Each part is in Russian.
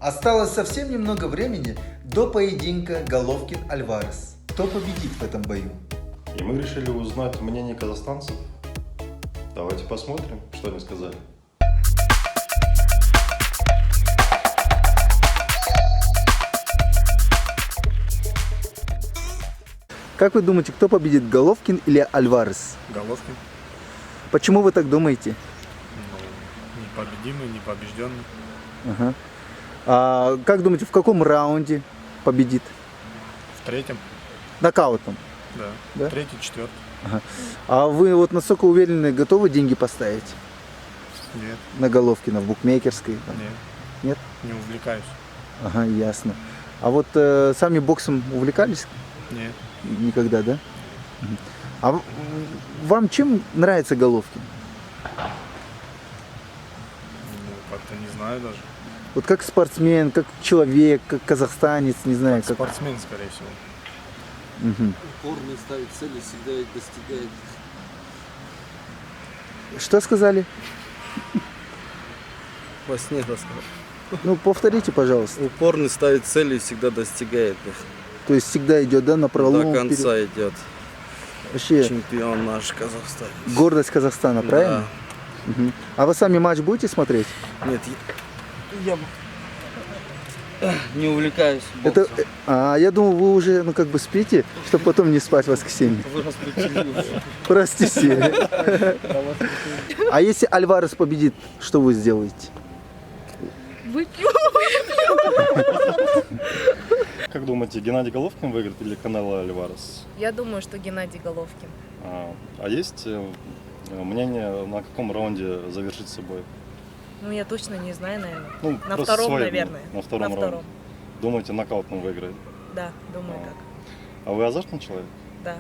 Осталось совсем немного времени до поединка Головкин-Альварес. Кто победит в этом бою? И мы решили узнать мнение казахстанцев. Давайте посмотрим, что они сказали. Как вы думаете, кто победит, Головкин или Альварес? Головкин. Почему вы так думаете? Ну, непобедимый, непобежденный. Ага. А как думаете, в каком раунде победит? В третьем. Нокаутом? Да. Да? Третий, четвертый. Ага. А вы вот насколько уверены, готовы деньги поставить Нет. на Головкина в букмекерской? Нет. Нет? Не увлекаюсь. Ага, ясно. А вот сами боксом увлекались? Нет. Никогда, да? А вам чем нравится Головкин? Ну, как-то не знаю даже. Вот как спортсмен, как человек, как казахстанец, не знаю. Как... Спортсмен, скорее всего. Мгм. Упорно ставит цели, всегда их достигает. Что сказали? Во сне сказал. Ну, повторите, пожалуйста. Упорно ставит цели и всегда достигает их. То есть всегда идет, да, на пролом? До конца вперед? идет. Вообще Чемпион наш Казахстан. гордость Казахстана, правильно? Мгм. А вы сами матч будете смотреть? Нет, я не увлекаюсь Это, боксом. я думал, вы уже, ну, как бы спите, чтобы потом не спать в воскресенье. Вы распределили уже. Простите. А если Альварес победит, что вы сделаете? Выпью. Как думаете, Геннадий Головкин выиграет или Канело Альварес? Я думаю, что Геннадий Головкин. А есть мнение, на каком раунде завершится бой? Ну, я точно не знаю, наверное. Ну, На просто втором, свое, наверное. На втором раунде. Думаете, нокаутом выиграет? Да, думаю А. так. А вы азартный человек? Да.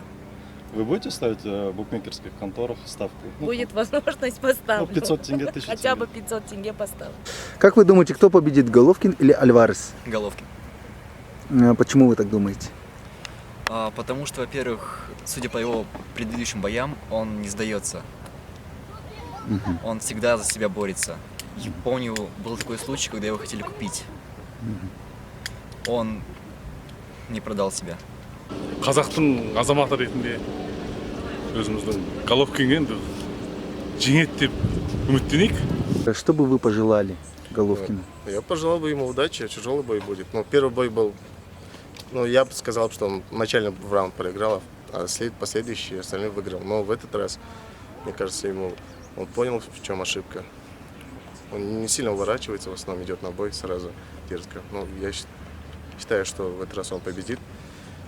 Вы будете ставить в букмекерских конторах ставку? Ну, Будет возможность поставлю. 500 тенге, 1000 Хотя бы тенге. 500 тенге поставлю. Как вы думаете, кто победит, Головкин или Альварес? Головкин. Почему вы так думаете? Потому что, во-первых, судя по его предыдущим боям, он не сдается. Он всегда за себя борется. И помню, был такой случай, когда его хотели купить. Он не продал себя. Қазақтың азаматы ретінде өзіміздің Головкинге енді жеңеді деп үміттенейік. Что бы вы пожелали Головкину? Я пожелал бы ему удачи, тяжелый бой будет. Но первый бой был, ну я бы сказал, что он начально в раунд проиграл, а последующие остальные выиграл. Но в этот раз, мне кажется, он понял, в чем ошибка. Он не сильно уворачивается, в основном идет на бой сразу дерзко. Но я считаю, что в этот раз он победит.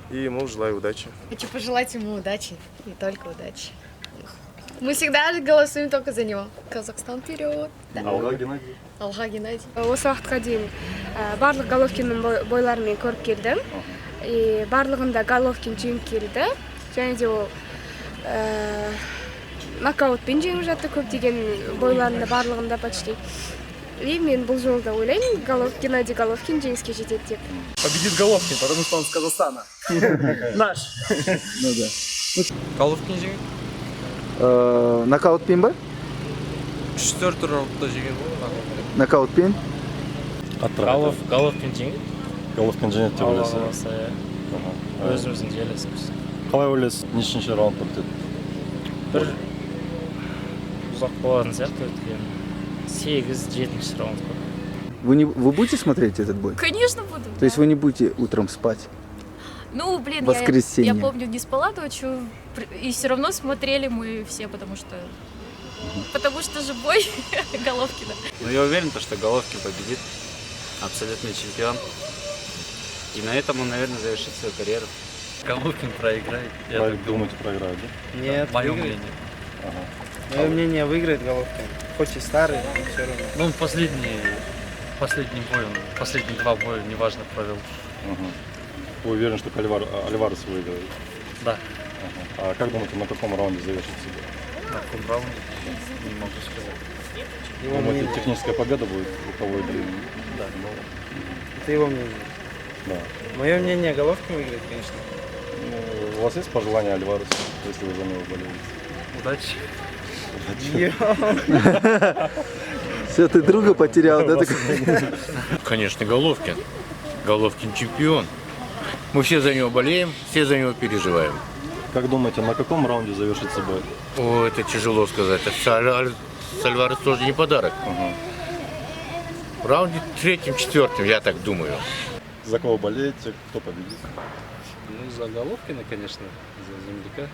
И ему желаю удачи. Хочу пожелать ему удачи, не только удачи. Мы всегда голосуем только за него. Казахстан вперед! Да. Алга Геннадий. Алга Геннадий. Осы уақытқа дейін барлық Головкиннің бойларын мен көріп келдім. Барлығында Головкин жеңіп келді. Және де ол нокаутпен жеңіп жатты көптеген бойларында барлығында почти. И мен бұл жолы да ойлаймын, Геннадий Головкин жеңіске жетеді деп. Победит Головкин, потому что он с Казахстана. Наш. Ну да. Головкин жеңеді. Нокаутпен ба? Четвертый раундта жеген ғой. Нокаутпен? Головкин жеңеді. Головкин жеңеді деп ойлайсыз. Өзіміздің жерлесіміз. Қалай ойлайсыз, нешінші раундта бітеді? Бір ұзақ болатын сияқты өткен 8-7 раунд. Вы будете смотреть этот бой? Конечно буду. То есть вы не будете утром спать? Ну, блин, Воскресенье. я помню, не спала ночью, и все равно смотрели мы все, потому что же бой Головкина. Ну, я уверен, что Головкин победит. Абсолютный чемпион. И на этом он, наверное, завершит свою карьеру. Головкин проиграет. Думаете, проиграет, да? Нет, Мое выиграет. мнение. Мое мнение, выиграет Головкин. Хоть и старый, но все равно. Ну, последний бой, последние 2 боя неважно провел. Вы уверены, что Альварес выиграет? Да. А как думаете, на каком раунде завершится бой? На каком раунде? Не могу сказать. Думаете, техническая победа будет у кого или... Да. Это его мнение. Да. Мое мнение, Головкин выиграет, конечно. Ну, у вас есть пожелания Альваресу, если вы за него болеете? Удачи. Удачи. Все, ты друга потерял, да? Конечно, Головкин. Головкин чемпион. Мы все за него болеем, все за него переживаем. Как думаете, на каком раунде завершится бой? О, это тяжело сказать. Альварес тоже не подарок. В раунде 3-4, я так думаю. За кого болеете, кто победит? Ну, за Головкина, конечно, за земляка.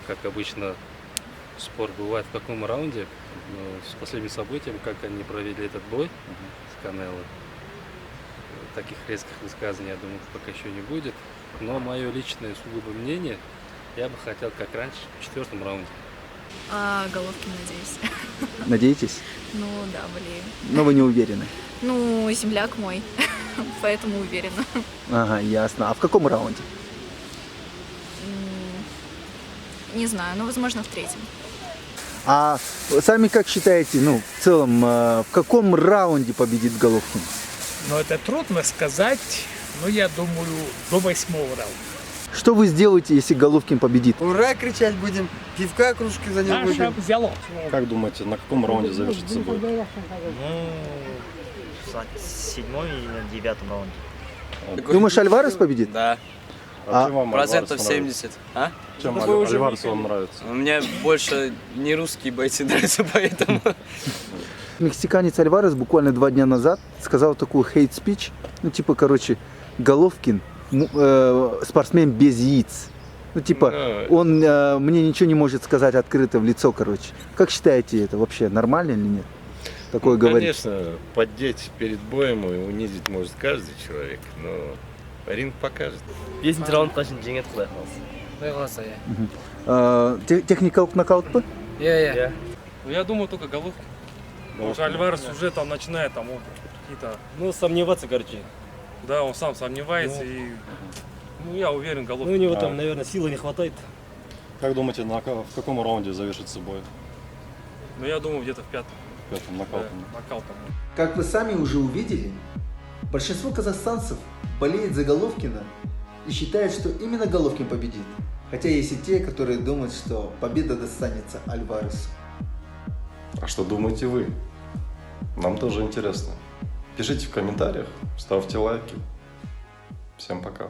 Как обычно, спор бывает в каком раунде. Но с последним событием, как они провели этот бой с Канело, таких резких высказываний, я думаю, пока еще не будет. Но мое личное сугубо мнение, я бы хотел, как раньше, в 4-м раунде. Головкин, надеюсь. Надеетесь? Ну да, болею. Но вы не уверены? Ну, земляк мой, поэтому уверена. Ага, ясно. А в каком раунде? Не знаю, но возможно в 3-м. А сами как считаете, ну, в целом, в каком раунде победит Головкин? Ну, это трудно сказать, но я думаю, до 8-го раунда. Что вы сделаете, если Головкин победит? Ура кричать будем, пивка кружки за него Наша взяло. Как думаете, на каком раунде завершится бой? Ну, 7-й или на 9-м раунде. Думаешь, Альварес победит? Да. А чем вам Процентов Альварес 70. А? Чем Альварес вам нравится? Мне больше не русские бойцы нравятся, поэтому... Мексиканец Альварес буквально 2 дня назад сказал такую хейт-спич, ну типа, короче, Головкин спортсмен без яиц. Ну типа, он мне ничего не может сказать открыто в лицо, короче. Как считаете, это вообще нормально или нет? Такое говорить? Конечно, поддеть перед боем и унизить может каждый человек, но ринг покажет. 5-ci раундқа шейін жеңеді құдай қаласа. Техникалық нокаут па? Я. Ну, я думаю, только Головкин. Потому что Альварес уже там начинает там вот какие-то... Ну, сомневаться, короче. Да, он сам сомневается и... Ну, я уверен, Головкин. Ну, у него там, наверное, силы не хватает. Как думаете, в каком раунде завершится бой? Ну, я думаю, где-то в 5-м. В 5-м нокаутом. Да, нокаутом. Как вы сами уже увидели, большинство казахстанцев болеет за Головкина и считает, что именно Головкин победит. Хотя есть и те, которые думают, что победа достанется Альваресу. А что думаете вы? Нам тоже интересно. Пишите в комментариях, ставьте лайки. Всем пока.